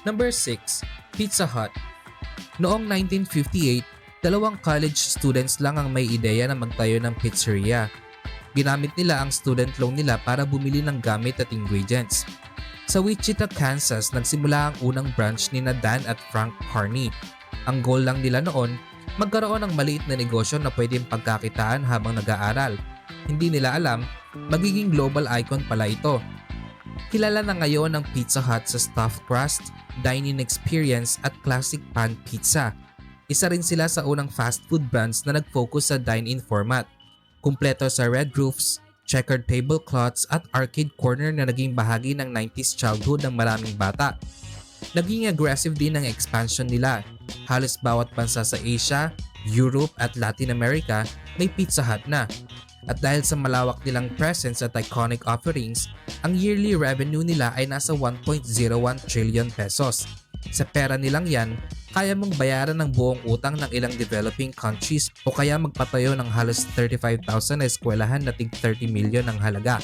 Number 6. Pizza Hut. Noong 1958, dalawang college students lang ang may ideya na magtayo ng pizzeria. Ginamit nila ang student loan nila para bumili ng gamit at ingredients. Sa Wichita, Kansas, nagsimula ang unang branch ni Dan at Frank Carney. Ang goal lang nila noon, magkaroon ng maliit na negosyo na pwedeng pagkakitaan habang nag-aaral. Hindi nila alam, magiging global icon pala ito. Kilala na ngayon ang Pizza Hut sa stuffed crust, dine-in experience at classic pan pizza. Isa rin sila sa unang fast food brands na nag-focus sa dine-in format. Kumpleto sa red roofs, checkered tablecloths at arcade corner na naging bahagi ng 90s childhood ng maraming bata. Naging aggressive din ang expansion nila. Halos bawat bansa sa Asia, Europe at Latin America may Pizza Hut na. At dahil sa malawak nilang presence at iconic offerings, ang yearly revenue nila ay nasa 1.01 trillion pesos. Sa pera nilang yan, kaya mong bayaran ng buong utang ng ilang developing countries o kaya magpatayo ng halos 35,000 na eskwelahan na tig 30 million ang halaga.